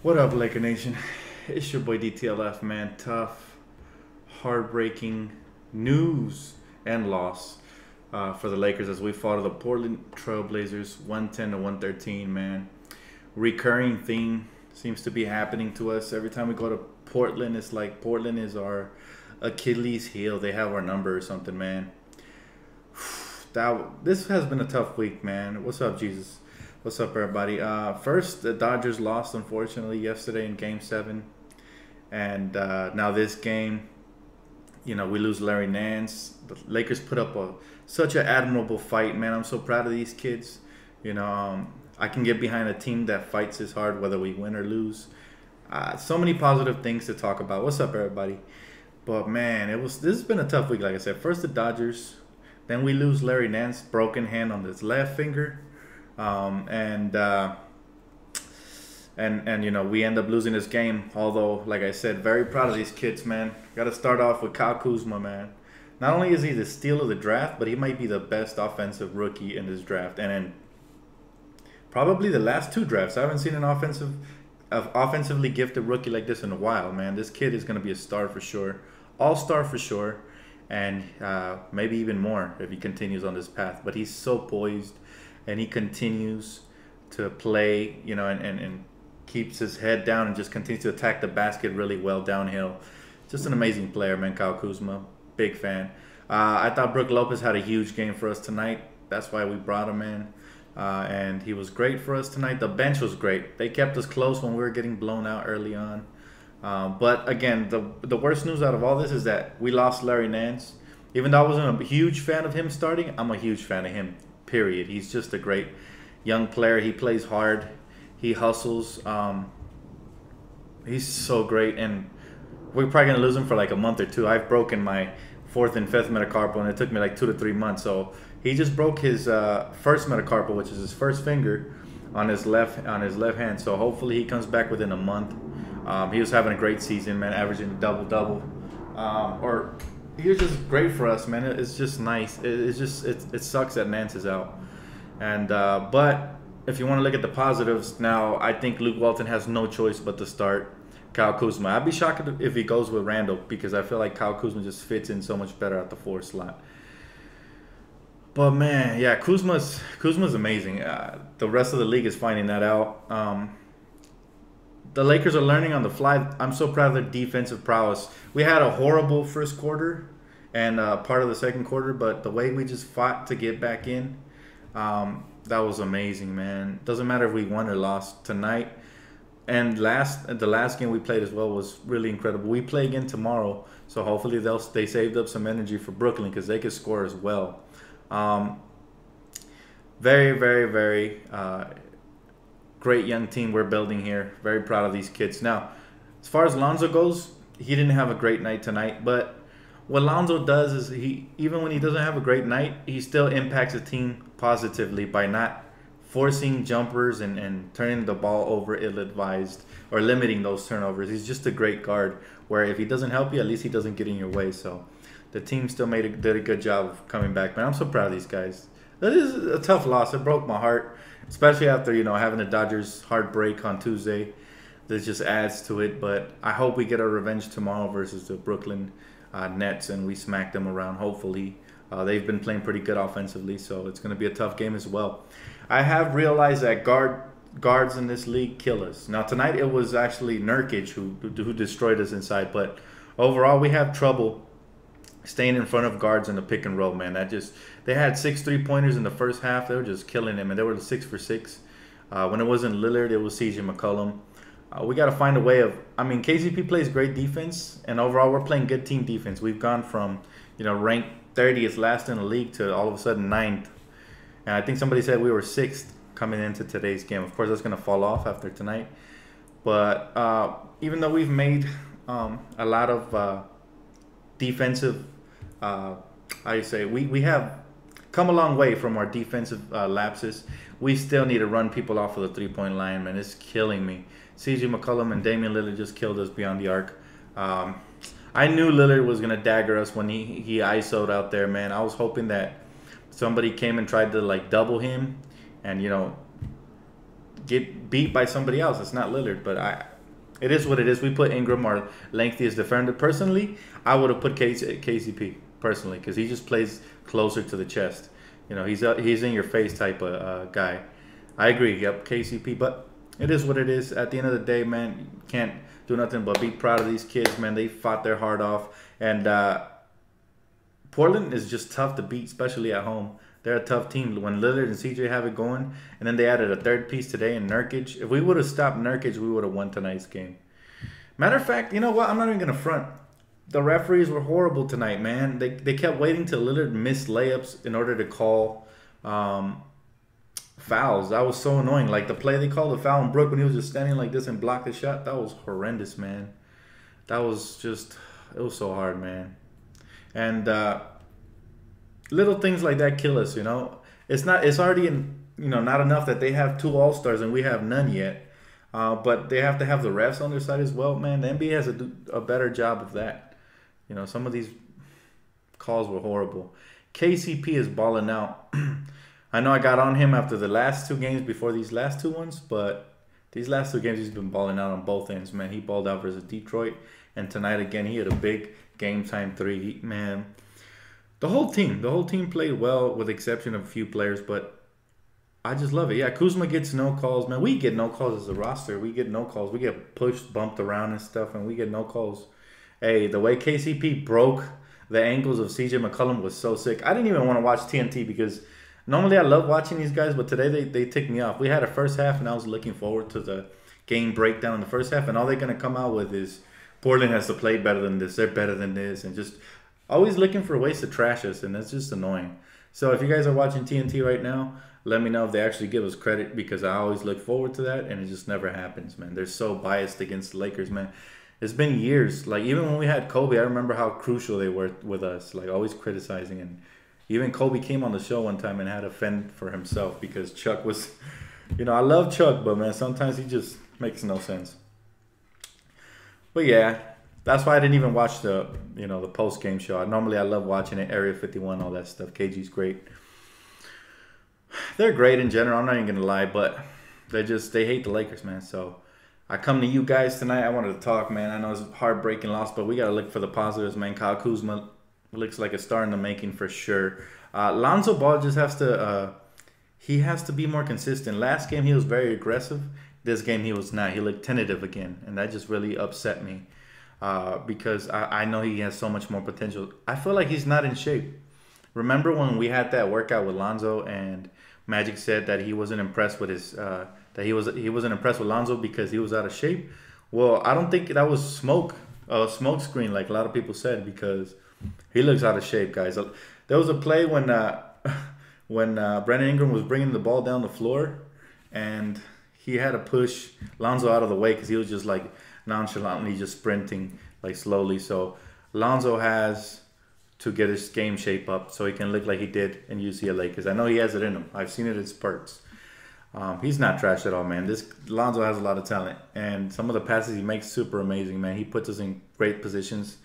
What up, Laker Nation? It's your boy DTLF, man. Tough, heartbreaking news and loss for the Lakers as we fall to the Portland Blazers 110 to 113, man. Recurring theme seems to be happening to us. Every time we go to Portland, it's like Portland is our Achilles heel. They have our number or something, man. This has been a tough week, man. What's up, Jesus? What's up, everybody? First, the Dodgers lost, unfortunately, yesterday in Game 7. And now this game, we lose Larry Nance. The Lakers put up such an admirable fight, man. I'm so proud of these kids. I can get behind a team that fights this hard, whether we win or lose. So many positive things to talk about. What's up, everybody? But, man, this has been a tough week, like I said. First, the Dodgers. Then we lose Larry Nance, broken hand on his left finger. And we end up losing this game. Although, like I said, very proud of these kids, man. Got to start off with Kuzma, man. Not only is he the steal of the draft, but he might be the best offensive rookie in this draft. And then probably the last two drafts. I haven't seen an offensively gifted rookie like this in a while, man. This kid is going to be a star for sure. All-star for sure. And maybe even more if he continues on this path. But he's so poised. And he continues to play, and keeps his head down and just continues to attack the basket really well downhill. Just an amazing player, man, Kyle Kuzma. Big fan. I thought Brook Lopez had a huge game for us tonight. That's why we brought him in. And he was great for us tonight. The bench was great. They kept us close when we were getting blown out early on. But, again, the worst news out of all this is that we lost Larry Nance. Even though I wasn't a huge fan of him starting, I'm a huge fan of him. Period. He's just a great young player. He plays hard. He hustles. He's so great, and we're probably gonna lose him for like a month or two. I've broken my 4th and 5th metacarpal, and it took me like 2 to 3 months. So he just broke his first metacarpal, which is his first finger, on his left hand. So hopefully he comes back within a month. He was having a great season, man, averaging double. He was just great for us, man. It's just nice. It sucks that Nance is out, and but if you want to look at the positives, now I think Luke Walton has no choice but to start Kyle Kuzma. I'd be shocked if he goes with Randall because I feel like Kyle Kuzma just fits in so much better at the 4 slot. But man, yeah, Kuzma's amazing. The rest of the league is finding that out. The Lakers are learning on the fly. I'm so proud of their defensive prowess. We had a horrible first quarter and part of the second quarter, but the way we just fought to get back in, that was amazing, man. Doesn't matter if we won or lost tonight. And the last game we played as well was really incredible. We play again tomorrow, so hopefully they saved up some energy for Brooklyn because they could score as well. Very, very, very great young team we're building here. Very proud of these kids. Now, as far as Lonzo goes, he didn't have a great night tonight. But what Lonzo does is even when he doesn't have a great night, he still impacts the team positively by not forcing jumpers and turning the ball over ill-advised or limiting those turnovers. He's just a great guard where if he doesn't help you, at least he doesn't get in your way. So the team still did a good job of coming back. Man, I'm so proud of these guys. That is a tough loss. It broke my heart. Especially after, having the Dodgers heartbreak on Tuesday. This just adds to it. But I hope we get our revenge tomorrow versus the Brooklyn Nets and we smack them around, hopefully. They've been playing pretty good offensively, so it's going to be a tough game as well. I have realized that guards in this league kill us. Now, tonight it was actually Nurkic who destroyed us inside. But overall, we have trouble staying in front of guards in the pick and roll, man. They had 6 3-pointers in the first half. They were just killing him, and they were 6 for 6. When it wasn't Lillard, it was CJ McCollum. We got to find a way of. KCP plays great defense, and overall we're playing good team defense. We've gone from ranked 30th last in the league to all of a sudden 9th, and I think somebody said we were 6th coming into today's game. Of course, that's going to fall off after tonight. But even though we've made a lot of defensive, we have come a long way from our defensive lapses. We still need to run people off of the 3-point line, man. It's killing me. CJ McCollum and Damian Lillard just killed us beyond the arc. I knew Lillard was going to dagger us when he ISO'd out there, man. I was hoping that somebody came and tried to, double him and, get beat by somebody else. It's not Lillard, but it is what it is. We put Ingram, our lengthiest defender. Personally, I would have put KCP personally because he just plays closer to the chest. You know, he's in your face type of guy. I agree. Yep, KCP, but it is what it is. At the end of the day, man, you can't do nothing but be proud of these kids, man. They fought their heart off, and Portland is just tough to beat, especially at home. They're a tough team. When Lillard and CJ have it going, and then they added a third piece today in Nurkic. If we would have stopped Nurkic, we would have won tonight's game. Matter of fact, you know what? I'm not even going to front. The referees were horrible tonight, man. They kept waiting till Lillard missed layups in order to call fouls. That was so annoying. Like the play they called the foul on Brook when he was just standing like this and blocked the shot. That was horrendous, man. That was just, it was so hard, man. And little things like that kill us, you know. It's already not enough that they have 2 All-Stars and we have none yet. But they have to have the refs on their side as well, man. The NBA has to do a better job of that. You know, some of these calls were horrible. KCP is balling out. I know I got on him after the last 2 games before these last 2 ones, but these last 2 games he's been balling out on both ends, man. He balled out versus Detroit, and tonight again he had a big game-time 3. Man, the whole team played well with the exception of a few players, but I just love it. Yeah, Kuzma gets no calls, man. We get no calls as a roster. We get no calls. We get pushed, bumped around and stuff, and we get no calls. Hey, the way KCP broke the ankles of CJ McCollum was so sick. I didn't even want to watch TNT because normally I love watching these guys, but today they ticked me off. We had a first half, and I was looking forward to the game breakdown in the first half, and all they're going to come out with is Portland has to play better than this, they're better than this, and just always looking for ways to trash us, and that's just annoying. So if you guys are watching TNT right now, let me know if they actually give us credit because I always look forward to that, and it just never happens, man. They're so biased against the Lakers, man. It's been years. Like, even when we had Kobe, I remember how crucial they were with us, like always criticizing. And even Kobe came on the show one time and had to fend for himself because Chuck was, I love Chuck, but, man, sometimes he just makes no sense. But, yeah, that's why I didn't even watch the post-game show. Normally I love watching it, Area 51, all that stuff. KG's great. They're great in general. I'm not even going to lie, but they hate the Lakers, man. So I come to you guys tonight. I wanted to talk, man. I know it's a heartbreaking loss, but we got to look for the positives, man. Kyle Kuzma looks like a star in the making for sure. Lonzo Ball just has to be more consistent. Last game he was very aggressive. This game he was not. He looked tentative again, and that just really upset me because I know he has so much more potential. I feel like he's not in shape. Remember when we had that workout with Lonzo and Magic said that he wasn't impressed with his he wasn't impressed with Lonzo because he was out of shape? Well, I don't think that was smoke screen like a lot of people said because he looks out of shape, guys. There was a play when Brandon Ingram was bringing the ball down the floor and he had to push Lonzo out of the way because he was just like nonchalantly just sprinting like slowly. So Lonzo has to get his game shape up so he can look like he did in UCLA because I know he has it in him. I've seen it in spurts. He's not trash at all, man. This Lonzo has a lot of talent, and some of the passes he makes super amazing, man. He puts us in great positions.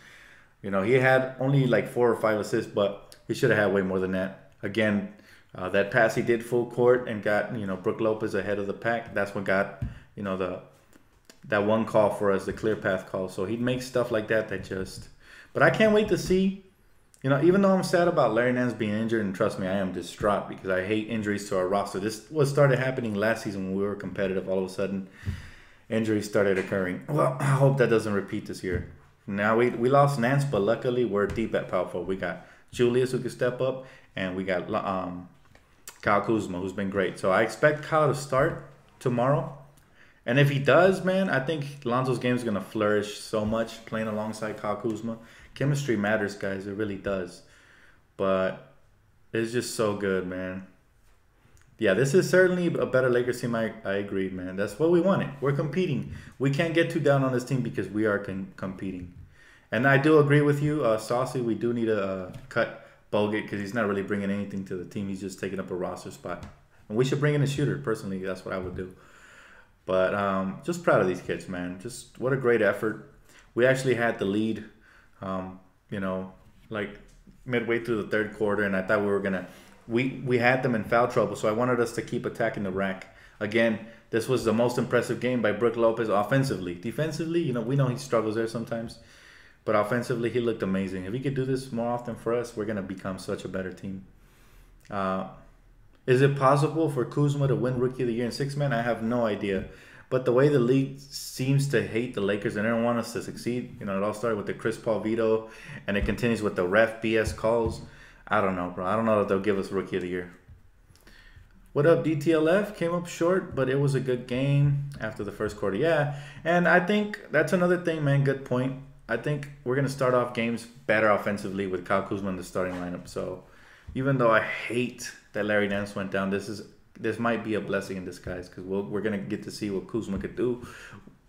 He had only like 4 or 5 assists, but he should have had way more than that. Again, that pass he did full court and got Brook Lopez ahead of the pack. That's what got that one call for us, the clear path call. So he makes stuff like that just. But I can't wait to see. Even though I'm sad about Larry Nance being injured, and trust me, I am distraught because I hate injuries to our roster. This was started happening last season when we were competitive. All of a sudden, injuries started occurring. Well, I hope that doesn't repeat this year. Now, we lost Nance, but luckily we're deep at power forward. We got Julius who can step up, and we got Kyle Kuzma who's been great. So I expect Kyle to start tomorrow. And if he does, man, I think Lonzo's game is going to flourish so much playing alongside Kyle Kuzma. Chemistry matters, guys. It really does. But it's just so good, man. Yeah, this is certainly a better Lakers team. I agree, man. That's what we wanted. We're competing. We can't get too down on this team because we are competing. And I do agree with you, Saucy. We do need to cut Bogut because he's not really bringing anything to the team. He's just taking up a roster spot. And we should bring in a shooter. Personally, that's what I would do. But just proud of these kids, man. Just what a great effort. We actually had the lead, like midway through the third quarter, and I thought we were going to – we had them in foul trouble, so I wanted us to keep attacking the rack. Again, this was the most impressive game by Brook Lopez offensively. Defensively, you know, we know he struggles there sometimes. But offensively, he looked amazing. If he could do this more often for us, we're going to become such a better team. Is it possible for Kuzma to win Rookie of the Year in six-man? I have no idea. But the way the league seems to hate the Lakers and they don't want us to succeed, you know, it all started with the Chris Paul veto and it continues with the ref BS calls. I don't know, bro. I don't know if they'll give us Rookie of the Year. What up, DTLF? Came up short, but it was a good game after the first quarter. Yeah, and I think that's another thing, man. Good point. I think we're going to start off games better offensively with Kyle Kuzma in the starting lineup. So even though I hate that Larry Nance went down, this might be a blessing in disguise because we're going to get to see what Kuzma could do.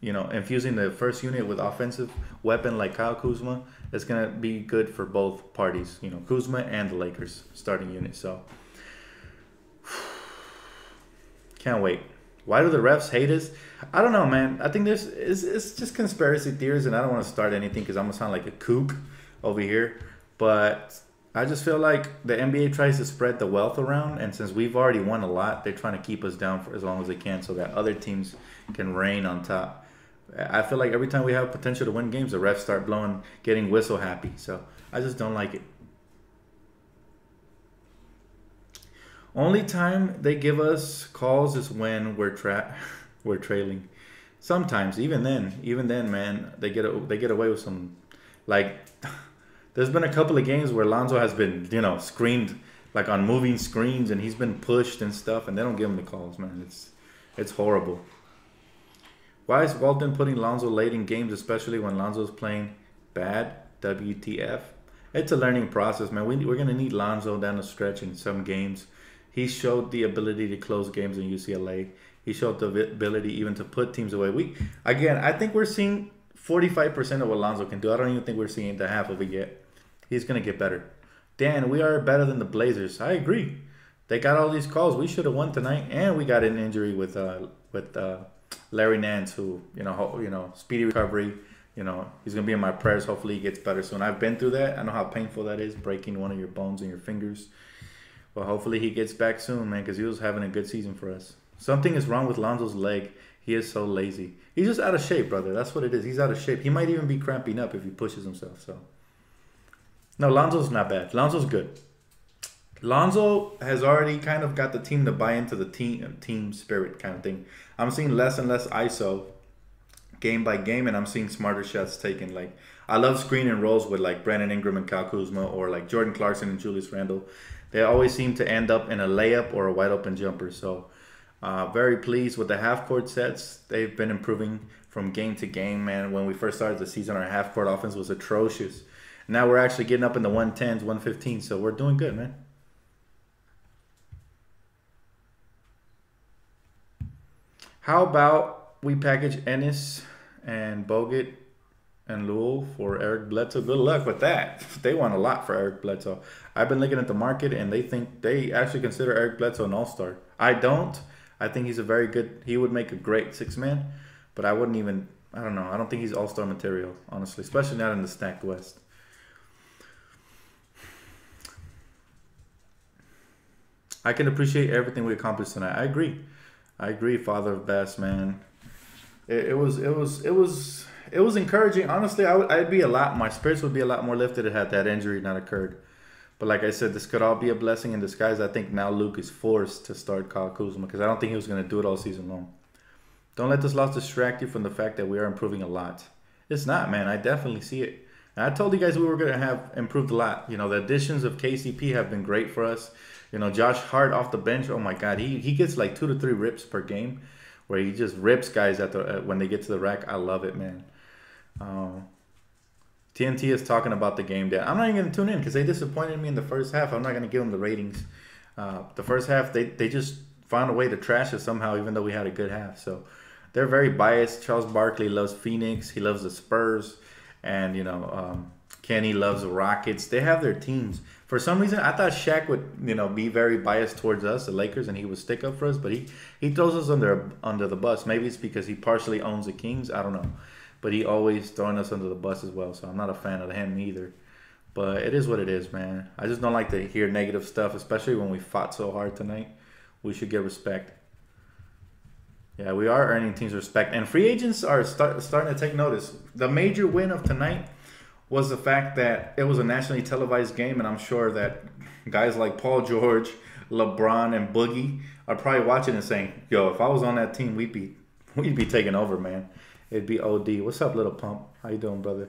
You know, infusing the first unit with offensive weapon like Kyle Kuzma is going to be good for both parties, you know, Kuzma and the Lakers starting unit. So can't wait. Why do the refs hate us? I don't know, man. I think it's just conspiracy theories, and I don't want to start anything because I'm going to sound like a kook over here. But I just feel like the NBA tries to spread the wealth around, and since we've already won a lot, they're trying to keep us down for as long as they can so that other teams can reign on top. I feel like every time we have potential to win games, the refs start getting whistle happy. So I just don't like it. Only time they give us calls is when we're trailing. Sometimes, even then, man, they get away with some, like, there's been a couple of games where Lonzo has been, you know, screened like on moving screens and he's been pushed and stuff, and they don't give him the calls, man. It's horrible. Why is Walton putting Lonzo late in games, especially when Lonzo's playing bad? WTF? It's a learning process, man. We're gonna need Lonzo down the stretch in some games. He showed the ability to close games in UCLA. He showed the ability even to put teams away. I think we're seeing 45% of what Lonzo can do. I don't even think we're seeing the half of it yet. He's going to get better. Dan, we are better than the Blazers. I agree. They got all these calls. We should have won tonight. And we got an injury with Larry Nance, who, you know, speedy recovery. You know, he's going to be in my prayers. Hopefully he gets better soon. I've been through that. I know how painful that is, breaking one of your bones in your fingers. Well, hopefully he gets back soon, man, because he was having a good season for us. Something is wrong with Lonzo's leg. He is so lazy. He's just out of shape, brother. That's what it is. He's out of shape. He might even be cramping up if he pushes himself. So, no, Lonzo's not bad. Lonzo's good. Lonzo has already kind of got the team to buy into the team spirit kind of thing. I'm seeing less and less ISO game by game, and I'm seeing smarter shots taken. Like, I love screen and rolls with like Brandon Ingram and Kyle Kuzma, or like Jordan Clarkson and Julius Randle. They always seem to end up in a layup or a wide open jumper. So very pleased with the half court sets. They've been improving from game to game, man. When we first started the season, our half court offense was atrocious. Now we're actually getting up in the 110s, 115s. So we're doing good, man. How about we package Ennis and Bogut and Lowell for Eric Bledsoe? Good luck with that. They want a lot for Eric Bledsoe. I've been looking at the market, and they actually consider Eric Bledsoe an all-star. I don't. I think he's he would make a great six-man, but I don't know. I don't think he's all-star material, honestly, especially not in the stacked West. I can appreciate everything we accomplished tonight. I agree, Father of Bass, man. It was encouraging. Honestly, my spirits would be a lot more lifted had that injury not occurred. But like I said, this could all be a blessing in disguise. I think now Luke is forced to start Kyle Kuzma because I don't think he was going to do it all season long. Don't let this loss distract you from the fact that we are improving a lot. It's not, man. I definitely see it. And I told you guys we were going to have improved a lot. You know, the additions of KCP have been great for us. You know, Josh Hart off the bench, oh my God, he gets like 2 to 3 rips per game where he just rips guys when they get to the rack. I love it, man. TNT is talking about the game day. I'm not even going to tune in because they disappointed me in the first half. I'm not going to give them the ratings. The first half, they just found a way to trash us somehow, even though we had a good half. So they're very biased. Charles Barkley loves Phoenix. He loves the Spurs. And, you know, Kenny loves the Rockets. They have their teams. For some reason, I thought Shaq would, you know, be very biased towards us, the Lakers, and he would stick up for us. But he throws us under the bus. Maybe it's because he partially owns the Kings. I don't know. But he always throwing us under the bus as well. So I'm not a fan of him either. But it is what it is, man. I just don't like to hear negative stuff, especially when we fought so hard tonight. We should get respect. Yeah, we are earning teams respect, and free agents are starting to take notice. The major win of tonight was the fact that it was a nationally televised game, and I'm sure that guys like Paul George, LeBron, and Boogie are probably watching and saying, "Yo, if I was on that team, we'd be taking over, man. It'd be OD." What's up, little pump? How you doing, brother?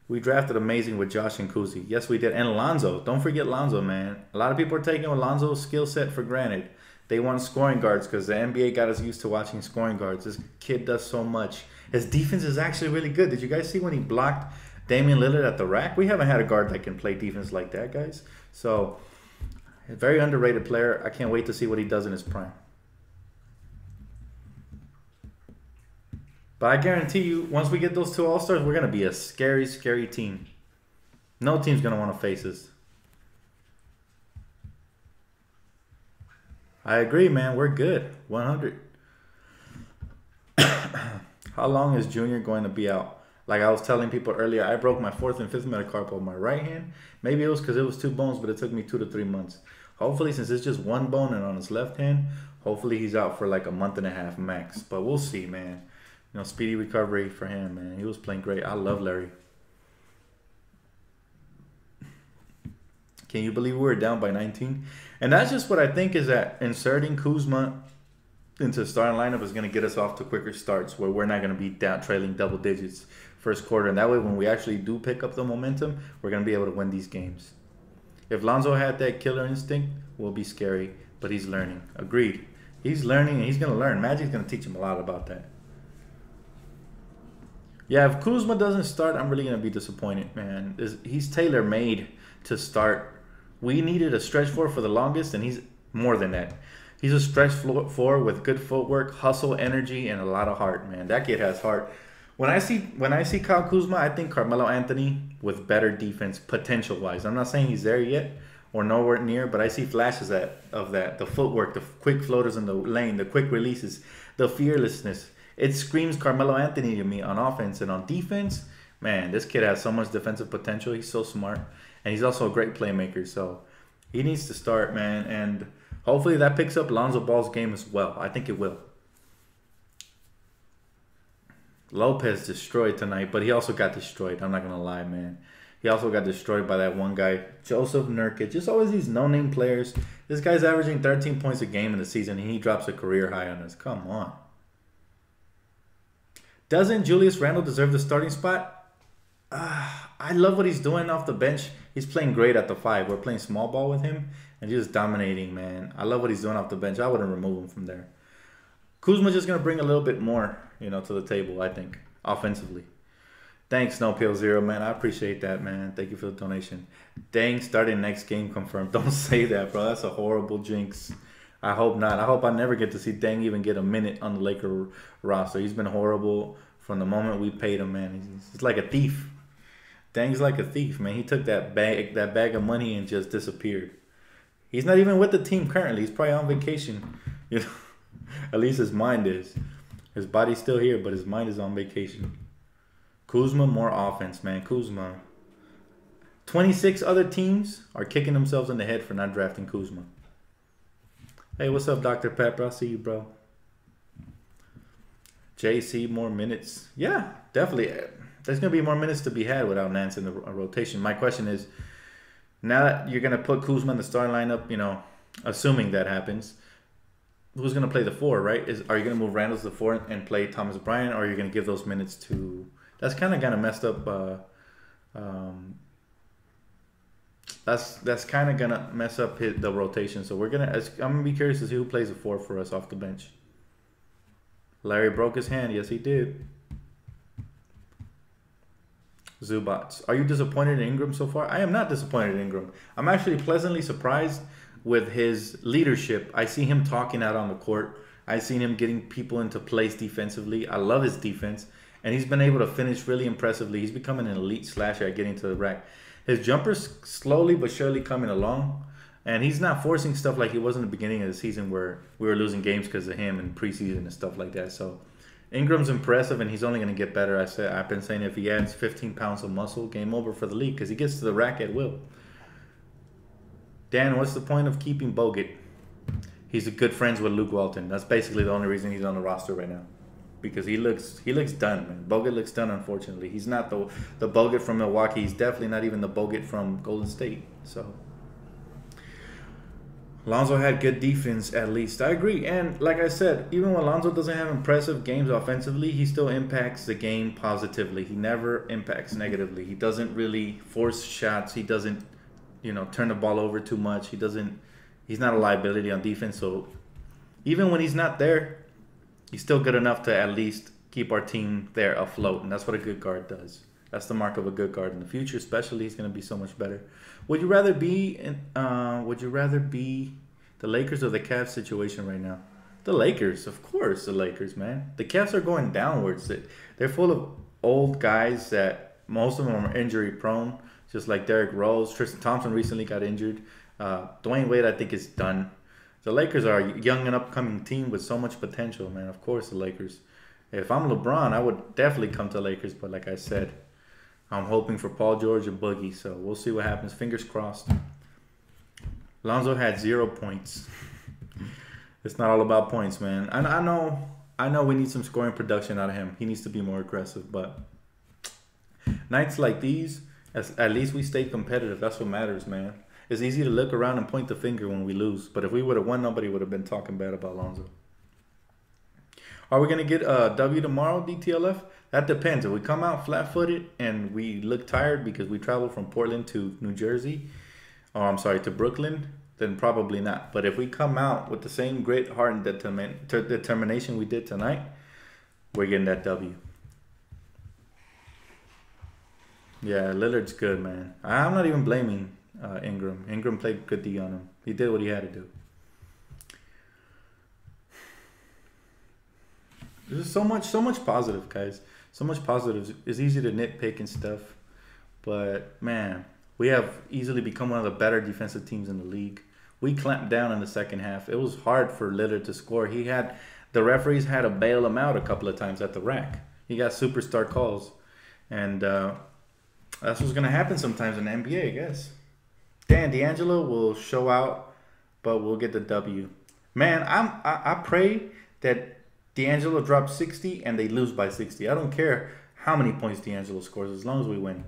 We drafted amazing with Josh and Kuzi. Yes, we did. And Lonzo. Don't forget Lonzo, man. A lot of people are taking Lonzo's skill set for granted. They want scoring guards because the NBA got us used to watching scoring guards. This kid does so much. His defense is actually really good. Did you guys see when he blocked Damian Lillard at the rack? We haven't had a guard that can play defense like that, guys. So, a very underrated player. I can't wait to see what he does in his prime. But I guarantee you, once we get those two All-Stars, we're going to be a scary, scary team. No team's going to want to face us. I agree, man. We're good. 100. How long is Junior going to be out? Like I was telling people earlier, I broke my 4th and 5th metacarpal on my right hand. Maybe it was because it was 2 bones, but it took me 2 to 3 months. Hopefully, since it's just 1 bone and on his left hand, hopefully he's out for like a month and a half max. But we'll see, man. You know, speedy recovery for him, man. He was playing great. I love Larry. Can you believe we were down by 19? And that's just what I think is that inserting Kuzma into the starting lineup is going to get us off to quicker starts where we're not going to be down trailing double digits first quarter. And that way, when we actually do pick up the momentum, we're going to be able to win these games. If Lonzo had that killer instinct, we'll be scary. But he's learning. Agreed. He's learning and he's going to learn. Magic's going to teach him a lot about that. Yeah, if Kuzma doesn't start, I'm really going to be disappointed, man. He's tailor-made to start. We needed a stretch 4 for the longest, and he's more than that. He's a stretch 4 with good footwork, hustle, energy, and a lot of heart, man. That kid has heart. When I see Kyle Kuzma, I think Carmelo Anthony with better defense potential-wise. I'm not saying he's there yet or nowhere near, but I see flashes of that. The footwork, the quick floaters in the lane, the quick releases, the fearlessness. It screams Carmelo Anthony to me on offense. And on defense, man, this kid has so much defensive potential. He's so smart. And he's also a great playmaker. So he needs to start, man. And hopefully that picks up Lonzo Ball's game as well. I think it will. Lopez destroyed tonight, but he also got destroyed. I'm not going to lie, man. He also got destroyed by that one guy, Joseph Nurkic. Just always these no-name players. This guy's averaging 13 points a game in the season, and he drops a career high on us. Come on. Doesn't Julius Randle deserve the starting spot? I love what he's doing off the bench. He's playing great at the 5. We're playing small ball with him, and he's just dominating, man. I love what he's doing off the bench. I wouldn't remove him from there. Kuzma's just going to bring a little bit more, to the table, I think, offensively. Thanks, NoPL0, man. I appreciate that, man. Thank you for the donation. Dang, starting next game confirmed. Don't say that, bro. That's a horrible jinx. I hope not. I hope I never get to see Dang even get a minute on the Laker roster. He's been horrible from the moment we paid him, man. He's like a thief. Dang's like a thief, man. He took that bag of money and just disappeared. He's not even with the team currently. He's probably on vacation. At least his mind is. His body's still here, but his mind is on vacation. Kuzma, more offense, man. Kuzma. 26 other teams are kicking themselves in the head for not drafting Kuzma. Hey, what's up, Dr. Pepper? I see you, bro. JC, more minutes. Yeah, definitely. There's going to be more minutes to be had without Nance in the rotation. My question is, now that you're going to put Kuzma in the starting lineup, assuming that happens, who's going to play the 4, right? Are you going to move Randall to the 4 and play Thomas Bryant, or are you going to give those minutes to... That's kind of messed up... That's kind of gonna mess up the rotation. So I'm gonna be curious to see who plays the 4 for us off the bench. Larry broke his hand. Yes, he did. Zubats, are you disappointed in Ingram so far? I am not disappointed in Ingram. I'm actually pleasantly surprised with his leadership. I see him talking out on the court. I seen him getting people into place defensively. I love his defense, and he's been able to finish really impressively. He's becoming an elite slasher at getting to the rack. His jumper's slowly but surely coming along, and he's not forcing stuff like he was in the beginning of the season where we were losing games because of him and preseason and stuff like that. So Ingram's impressive, and he's only going to get better. I've been saying if he adds 15 pounds of muscle, game over for the league because he gets to the rack at will. Dan, what's the point of keeping Bogut? he's good friends with Luke Walton. That's basically the only reason he's on the roster right now. Because he looks done, man. Bogut looks done, unfortunately. He's not the Bogut from Milwaukee. He's definitely not even the Bogut from Golden State. So Lonzo had good defense, at least. I agree. And like I said, even when Lonzo doesn't have impressive games offensively, he still impacts the game positively. He never impacts negatively. He doesn't really force shots. He doesn't, turn the ball over too much. He's not a liability on defense. So even when he's not there, he's still good enough to at least keep our team there afloat. And that's what a good guard does. That's the mark of a good guard in the future, especially. He's going to be so much better. Would you rather be the Lakers or the Cavs situation right now? The Lakers, of course, the Lakers, man. The Cavs are going downwards. They're full of old guys that most of them are injury prone, just like Derrick Rose. Tristan Thompson recently got injured. Dwayne Wade, I think, is done. The Lakers are a young and upcoming team with so much potential, man. Of course, the Lakers. If I'm LeBron, I would definitely come to Lakers. But like I said, I'm hoping for Paul George and Boogie. So we'll see what happens. Fingers crossed. Lonzo had 0 points. It's not all about points, man. I know we need some scoring production out of him. He needs to be more aggressive. But nights like these, at least we stay competitive. That's what matters, man. It's easy to look around and point the finger when we lose. But if we would have won, nobody would have been talking bad about Lonzo. Are we going to get a W tomorrow, DTLF? That depends. If we come out flat-footed and we look tired because we traveled from Portland to New Jersey, to Brooklyn, then probably not. But if we come out with the same great heart and determination we did tonight, we're getting that W. Yeah, Lillard's good, man. I'm not even blaming Ingram. Ingram played good D on him. He did what he had to do. There's so much positive, guys. So much positive. It's easy to nitpick and stuff, but man, we have easily become one of the better defensive teams in the league. We clamped down in the second half. It was hard for Lillard to score. The referees had to bail him out a couple of times at the rack. He got superstar calls, and that's what's gonna happen sometimes in the NBA, I guess. DeAngelo will show out, but we'll get the W. Man, I pray that DeAngelo drops 60 and they lose by 60. I don't care how many points DeAngelo scores as long as we win.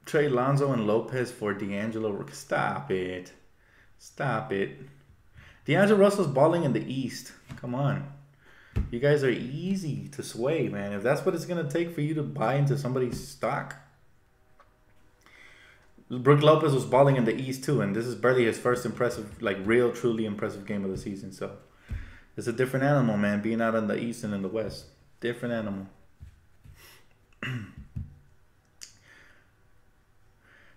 Trade Lonzo and Lopez for DeAngelo. Stop it. Stop it. DeAngelo Russell's balling in the East. Come on. You guys are easy to sway, man. If that's what it's going to take for you to buy into somebody's stock. Brook Lopez was balling in the East too, and this is barely his first impressive, real, truly impressive game of the season. So it's a different animal, man, being out in the East and in the West. Different animal.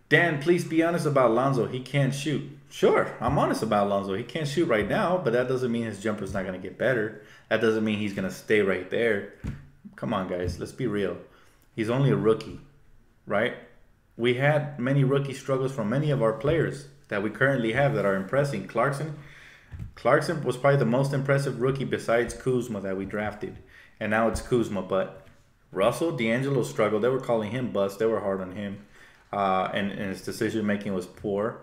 Dan, please be honest about Lonzo. He can't shoot. Sure, I'm honest about Lonzo. He can't shoot right now, but that doesn't mean his jumper's not going to get better. That doesn't mean he's going to stay right there. Come on, guys. Let's be real. He's only a rookie, right? We had many rookie struggles from many of our players that we currently have that are impressing. Clarkson was probably the most impressive rookie besides Kuzma that we drafted. And now it's Kuzma. But Russell, DeAngelo struggled. They were calling him bust. They were hard on him. And his decision-making was poor.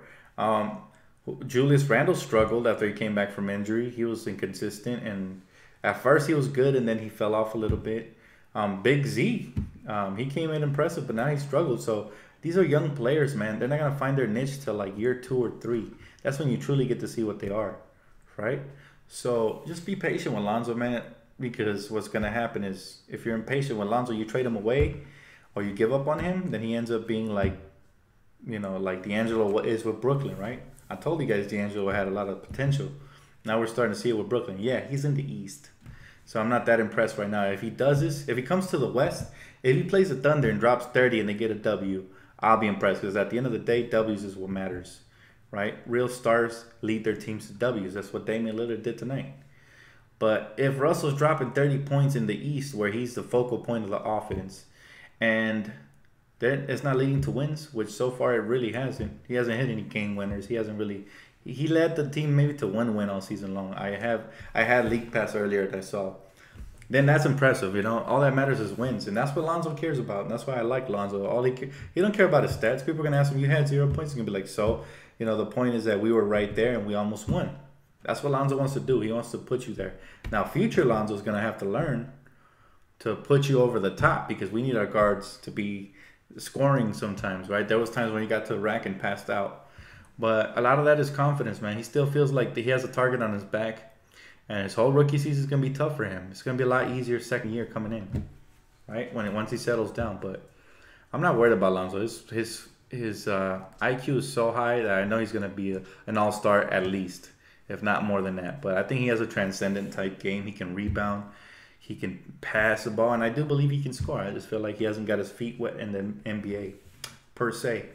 Julius Randle struggled after he came back from injury. He was inconsistent. And at first he was good, and then he fell off a little bit. Big Z, he came in impressive, but now he struggled. So these are young players, man. They're not going to find their niche till year 2 or 3. That's when you truly get to see what they are, right? So just be patient with Lonzo, man, because what's going to happen is if you're impatient with Lonzo, you trade him away or you give up on him, then he ends up being like DeAngelo is with Brooklyn, right? I told you guys DeAngelo had a lot of potential. Now we're starting to see it with Brooklyn. Yeah, he's in the East. So I'm not that impressed right now. If he does this, if he comes to the West, if he plays the Thunder and drops 30 and they get a W, I'll be impressed, because at the end of the day, W's is what matters, right? Real stars lead their teams to W's. That's what Damian Lillard did tonight. But if Russell's dropping 30 points in the East, where he's the focal point of the offense, and then it's not leading to wins, which so far it really hasn't. He hasn't hit any game winners. He hasn't really. He led the team maybe to 1 win all season long. I had League Pass earlier that I saw. Then that's impressive, all that matters is wins, and that's what Lonzo cares about, and that's why I like Lonzo. He don't care about his stats. People are gonna ask him, "You had 0 points." He's gonna be like, "So, the point is that we were right there and we almost won." That's what Lonzo wants to do. He wants to put you there. Now, future Lonzo's going to have to learn to put you over the top because we need our guards to be scoring sometimes, right? There was times when he got to the rack and passed out. But a lot of that is confidence, man. He still feels like he has a target on his back. And his whole rookie season is going to be tough for him. It's going to be a lot easier second year coming in, right? Once he settles down. But I'm not worried about Lonzo. His IQ is so high that I know he's going to be an all-star at least, if not more than that. But I think he has a transcendent type game. He can rebound. He can pass the ball. And I do believe he can score. I just feel like he hasn't got his feet wet in the NBA, per se.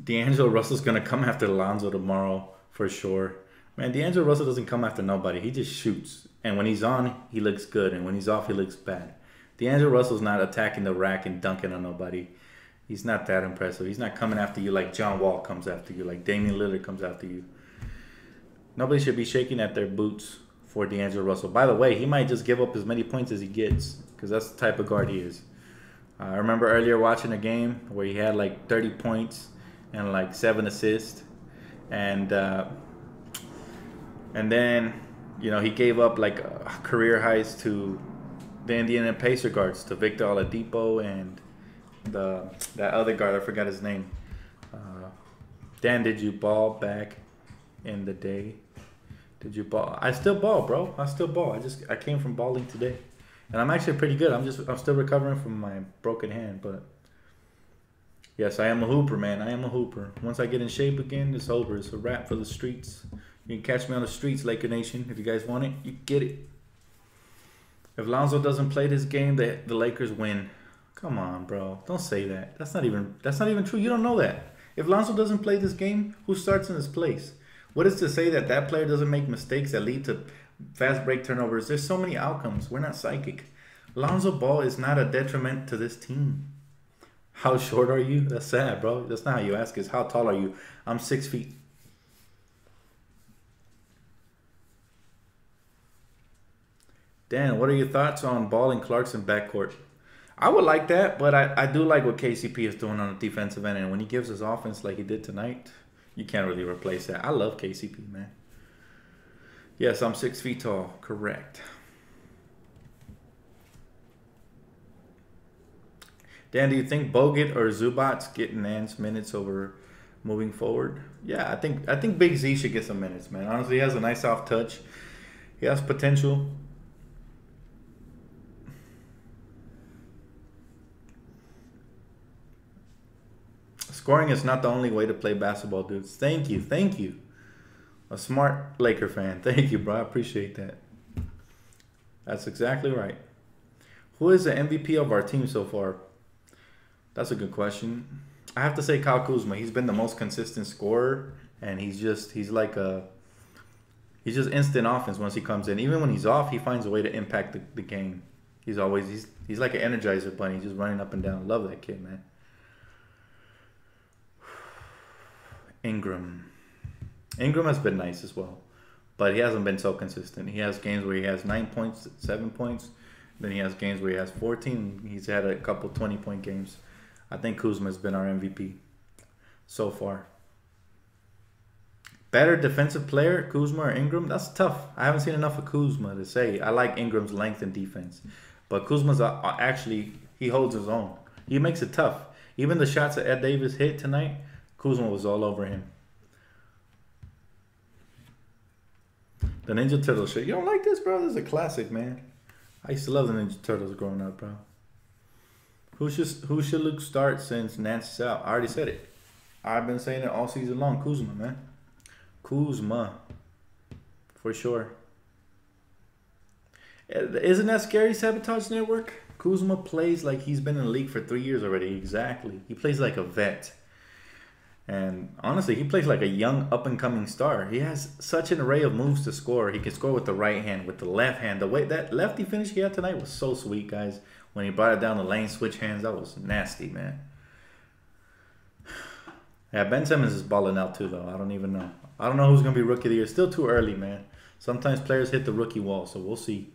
DeAngelo Russell's going to come after Lonzo tomorrow for sure. Man, DeAngelo Russell doesn't come after nobody. He just shoots. And when he's on, he looks good. And when he's off, he looks bad. DeAngelo Russell's not attacking the rack and dunking on nobody. He's not that impressive. He's not coming after you like John Wall comes after you, like Damian Lillard comes after you. Nobody should be shaking at their boots for DeAngelo Russell. By the way, he might just give up as many points as he gets because that's the type of guard he is. I remember earlier watching a game where he had like 30 points and like 7 assists. And then, you know, he gave up like career highs to the Indiana Pacer guards, to Victor Oladipo and that other guard, I forgot his name. Dan, did you ball back in the day? Did you ball? I still ball, bro. I still ball. I came from balling today, and I'm actually pretty good. I'm still recovering from my broken hand, but yes, I am a hooper, man. I am a hooper. Once I get in shape again, it's over. It's a wrap for the streets. You can catch me on the streets, Laker Nation. If you guys want it, you get it. If Lonzo doesn't play this game, the Lakers win. Come on, bro. Don't say that. That's not even true. You don't know that. If Lonzo doesn't play this game, who starts in his place? What is to say that player doesn't make mistakes that lead to fast break turnovers? There's so many outcomes. We're not psychic. Lonzo Ball is not a detriment to this team. How short are you? That's sad, bro. That's not how you ask. It's how tall are you? I'm 6 feet. Dan, what are your thoughts on Ball and Clarkson backcourt? I would like that, but I do like what KCP is doing on the defensive end. And when he gives his offense like he did tonight, you can't really replace that. I love KCP, man. Yes, I'm 6 feet tall. Correct. Dan, do you think Bogut or Zubac's getting Nance minutes over moving forward? Yeah, I think Big Z should get some minutes, man. Honestly, he has a nice soft touch. He has potential. Scoring is not the only way to play basketball, dudes. Thank you. Thank you. A smart Laker fan. Thank you, bro. I appreciate that. That's exactly right. Who is the MVP of our team so far? That's a good question. I have to say Kyle Kuzma. He's been the most consistent scorer, and he's just instant offense once he comes in. Even when he's off, he finds a way to impact the game. He's like an Energizer bunny, just running up and down. Love that kid, man. Ingram has been nice as well, but he hasn't been so consistent. He has games where he has 9 points, 7 points. Then he has games where he has 14. He's had a couple 20-point games. I think Kuzma has been our MVP so far. Better defensive player, Kuzma or Ingram? That's tough. I haven't seen enough of Kuzma to say. I like Ingram's length and defense. But Kuzma's actually, he holds his own. He makes it tough. Even the shots that Ed Davis hit tonight, Kuzma was all over him. The Ninja Turtle shit. You don't like this, bro? This is a classic, man. I used to love the Ninja Turtles growing up, bro. Who should Luke start since Nance is out? I already said it. I've been saying it all season long. Kuzma, man. Kuzma. For sure. Isn't that scary, Sabotage Network? Kuzma plays like he's been in the league for 3 years already. Exactly. He plays like a vet. And honestly, he plays like a young up-and-coming star. He has such an array of moves to score. He can score with the right hand, with the left hand. The way that lefty finish he had tonight was so sweet, guys. When he brought it down the lane, switch hands, that was nasty, man. Yeah, Ben Simmons is balling out too, though. I don't even know. I don't know who's going to be Rookie of the Year. Still too early, man. Sometimes players hit the rookie wall, so we'll see.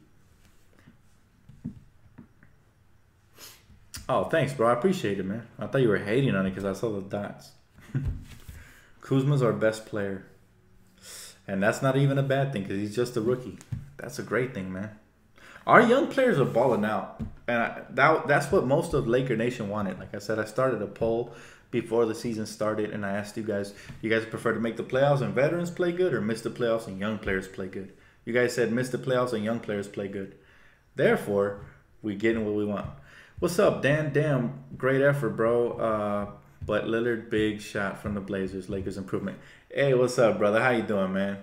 Oh, thanks, bro. I appreciate it, man. I thought you were hating on it because I saw the dots. Kuzma's our best player. And that's not even a bad thing because he's just a rookie. That's a great thing, man. Our young players are balling out. And that's what most of Laker Nation wanted. Like I said, I started a poll before the season started, and I asked you guys, do you guys prefer to make the playoffs and veterans play good or miss the playoffs and young players play good? You guys said miss the playoffs and young players play good. Therefore, we're getting what we want. What's up, Dan? Damn, great effort, bro. But Lillard, big shot from the Blazers. Lakers improvement. Hey, what's up, brother? How you doing, man?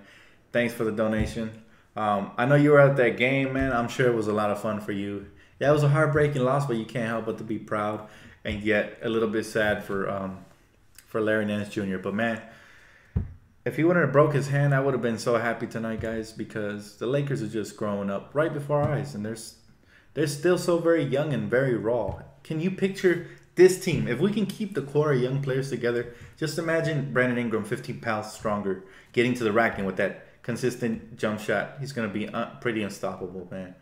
Thanks for the donation. I know you were at that game, man. I'm sure it was a lot of fun for you. Yeah, it was a heartbreaking loss, but you can't help but to be proud and yet a little bit sad for Larry Nance Jr. But, man, if he wouldn't have broke his hand, I would have been so happy tonight, guys, because the Lakers are just growing up right before our eyes, and they're still so very young and very raw. Can you picture this team? If we can keep the core of young players together, just imagine Brandon Ingram, 15 pounds stronger, getting to the rack and with that consistent jump shot. He's going to be pretty unstoppable, man.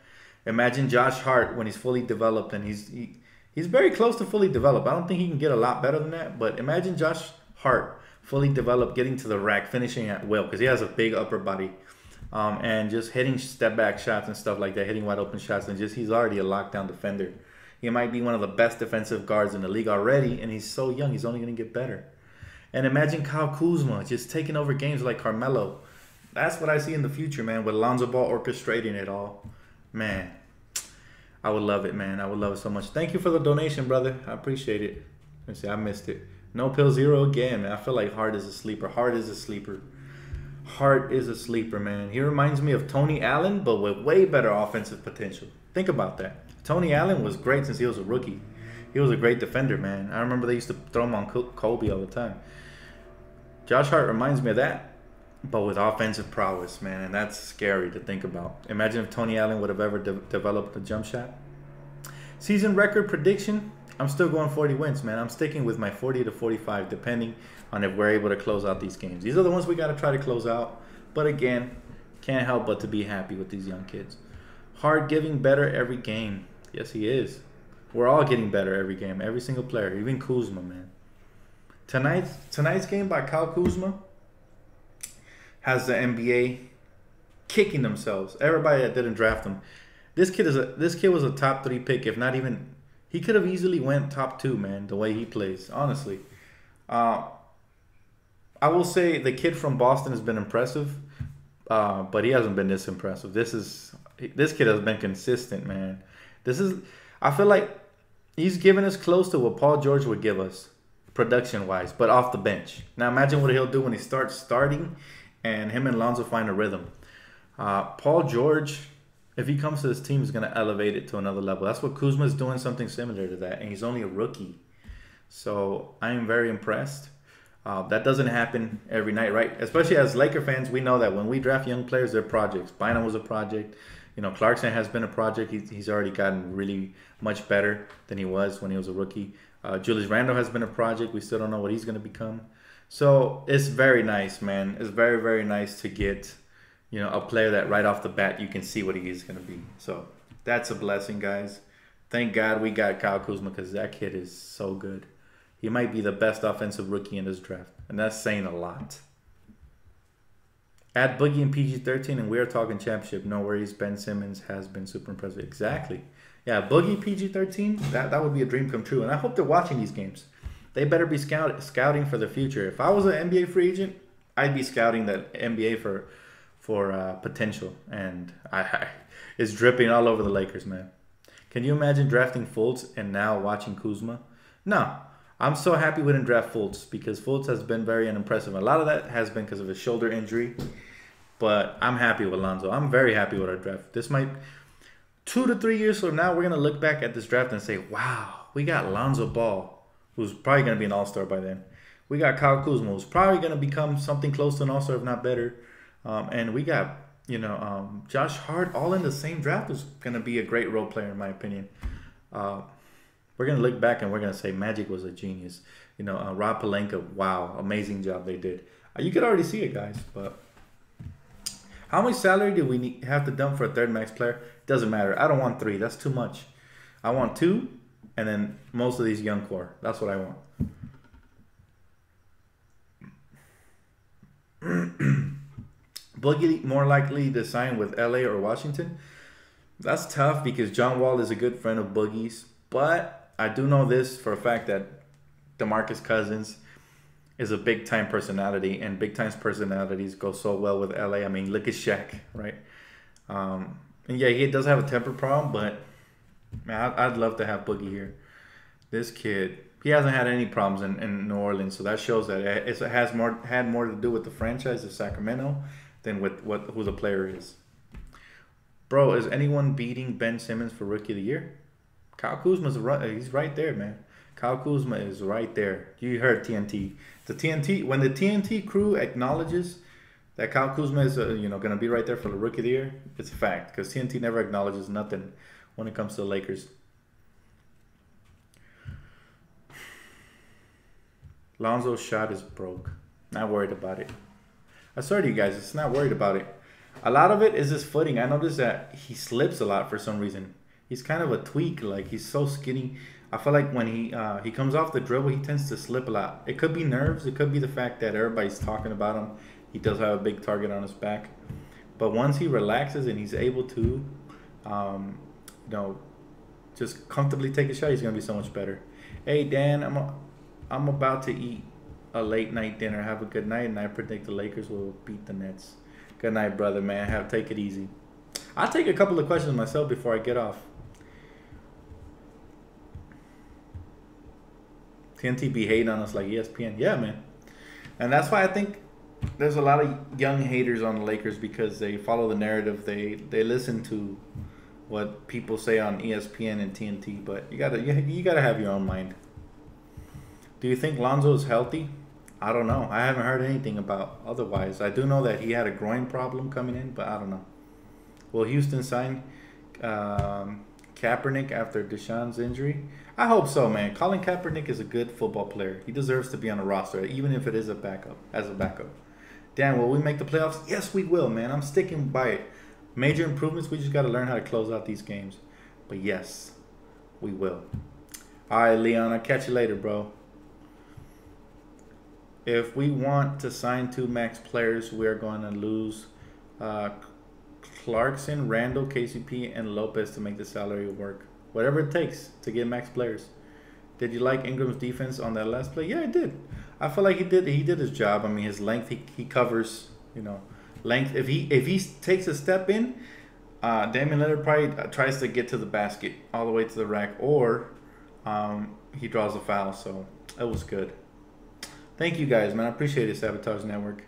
Imagine Josh Hart when he's fully developed, and he's very close to fully developed. I don't think he can get a lot better than that, but imagine Josh Hart fully developed, getting to the rack, finishing at will, because he has a big upper body, and just hitting step back shots and stuff like that, hitting wide open shots, and just he's already a lockdown defender. He might be one of the best defensive guards in the league already, and he's so young. He's only going to get better. And imagine Kyle Kuzma just taking over games like Carmelo. That's what I see in the future, man, with Lonzo Ball orchestrating it all. Man, I would love it, man. I would love it so much. Thank you for the donation, brother. I appreciate it. Let me see. I missed it. No Pill Zero again, man. I feel like Hart is a sleeper. Hart is a sleeper. Hart is a sleeper, man. He reminds me of Tony Allen, but with way better offensive potential. Think about that. Tony Allen was great since he was a rookie. He was a great defender, man. I remember they used to throw him on Kobe all the time. Josh Hart reminds me of that, but with offensive prowess, man. And that's scary to think about. Imagine if Tony Allen would have ever developed a jump shot. Season record prediction, I'm still going 40 wins, man. I'm sticking with my 40 to 45, depending on if we're able to close out these games. These are the ones we got to try to close out. But again, can't help but to be happy with these young kids. Hart getting better every game. Yes, he is. We're all getting better every game. Every single player. Even Kuzma, man. Tonight's game by Kyle Kuzma has the NBA kicking themselves. Everybody that didn't draft him. This kid was a top 3 pick, if not even. He could have easily went top 2, man, the way he plays, honestly. I will say the kid from Boston has been impressive, but he hasn't been this impressive. This kid has been consistent, man. I feel like he's given us close to what Paul George would give us, production-wise, but off the bench. Now imagine what he'll do when he starts starting and him and Lonzo find a rhythm. Paul George, if he comes to this team, is going to elevate it to another level. That's what Kuzma's doing, something similar to that, and he's only a rookie. So I am very impressed. That doesn't happen every night, right? Especially as Laker fans, we know that when we draft young players, they're projects. Bynum was a project. You know, Clarkson has been a project. He's already gotten really much better than he was when he was a rookie. Julius Randle has been a project. We still don't know what he's going to become. So it's very nice, man. It's very, very nice to get, you know, a player that right off the bat you can see what he is going to be. So that's a blessing, guys. Thank God we got Kyle Kuzma because that kid is so good. He might be the best offensive rookie in this draft, and that's saying a lot. Add Boogie and PG-13, and we are talking championship. No worries, Ben Simmons has been super impressive. Exactly. Yeah, Boogie, PG-13, that would be a dream come true. And I hope they're watching these games. They better be scouting for the future. If I was an NBA free agent, I'd be scouting that NBA for potential. And it's dripping all over the Lakers, man. Can you imagine drafting Fultz and now watching Kuzma? No. I'm so happy we didn't draft Fultz because Fultz has been very unimpressive. A lot of that has been because of his shoulder injury. But I'm happy with Lonzo. I'm very happy with our draft. This might, 2 to 3 years from now, we're going to look back at this draft and say, wow, we got Lonzo Ball, who's probably going to be an all-star by then. We got Kyle Kuzma, who's probably going to become something close to an all-star, if not better. And we got, Josh Hart all in the same draft, who's going to be a great role player, in my opinion. We're going to look back and we're going to say Magic was a genius. Rob Pelinka, wow, amazing job they did. You could already see it, guys. But how much salary do we have to dump for a third max player? Doesn't matter. I don't want 3. That's too much. I want 2, and then most of these young core. That's what I want. Boogie more likely to sign with LA or Washington. That's tough because John Wall is a good friend of Boogie's. But I do know this for a fact that DeMarcus Cousins is a big time personality, and big time personalities go so well with LA. I mean, look at Shaq, right? And yeah, he does have a temper problem, but man, I'd love to have Boogie here. This kid, he hasn't had any problems in New Orleans, so that shows that it had more to do with the franchise of Sacramento than with who the player is. Bro, is anyone beating Ben Simmons for Rookie of the Year? Kyle Kuzma's he's right there, man. Kyle Kuzma is right there. You heard TNT. When the TNT crew acknowledges that Kyle Kuzma is going to be right there for the Rookie of the Year, it's a fact, because TNT never acknowledges nothing when it comes to the Lakers. Lonzo's shot is broke. Not worried about it. I swear to you guys, it's not worried about it. A lot of it is his footing. I noticed that he slips a lot for some reason. He's kind of a tweak. Like, he's so skinny. I feel like when he comes off the dribble, he tends to slip a lot. It could be nerves. It could be the fact that everybody's talking about him. He does have a big target on his back. But once he relaxes and he's able to, just comfortably take a shot, he's going to be so much better. Hey, Dan, I'm about to eat a late night dinner. Have a good night, and I predict the Lakers will beat the Nets. Good night, brother, man. Take it easy. I'll take a couple of questions myself before I get off. TNT be hating on us like ESPN. Yeah, man. And that's why I think there's a lot of young haters on the Lakers, because they follow the narrative. They listen to what people say on ESPN and TNT, but you gotta have your own mind. Do you think Lonzo is healthy? I don't know. I haven't heard anything about otherwise. I do know that he had a groin problem coming in, but I don't know. Will Houston sign Kaepernick after Deshaun's injury? I hope so, man. Colin Kaepernick is a good football player. He deserves to be on a roster, even if it is as a backup. Dan, will we make the playoffs? Yes, we will, man. I'm sticking by it. Major improvements. We just got to learn how to close out these games. But yes, we will. All right, Leon. I'll catch you later, bro. If we want to sign 2 max players, we're going to lose Clarkson, Randall, KCP, and Lopez to make the salary work. Whatever it takes to get max players. Did you like Ingram's defense on that last play? Yeah, I did. I feel like he did his job. I mean, his length, he covers, length. If he takes a step in, Damian Lillard probably tries to get to the basket all the way to the rack, or he draws a foul. So it was good. Thank you guys, man. I appreciate it, Sabotage Network.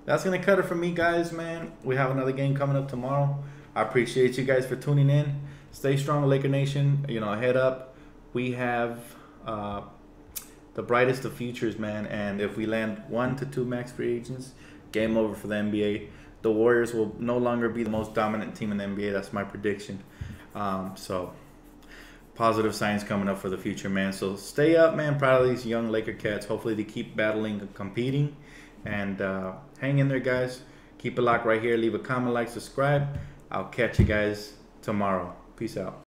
That's going to cut it for me, guys, man. We have another game coming up tomorrow. I appreciate you guys for tuning in. Stay strong, Laker Nation. Head up. We have the brightest of futures, man. And if we land 1 to 2 max free agents, game over for the NBA. The Warriors will no longer be the most dominant team in the NBA. That's my prediction. So positive signs coming up for the future, man. So stay up, man. Proud of these young Laker cats. Hopefully they keep battling and competing. And hang in there, guys. Keep it locked right here. Leave a comment, like, subscribe. I'll catch you guys tomorrow. Peace out.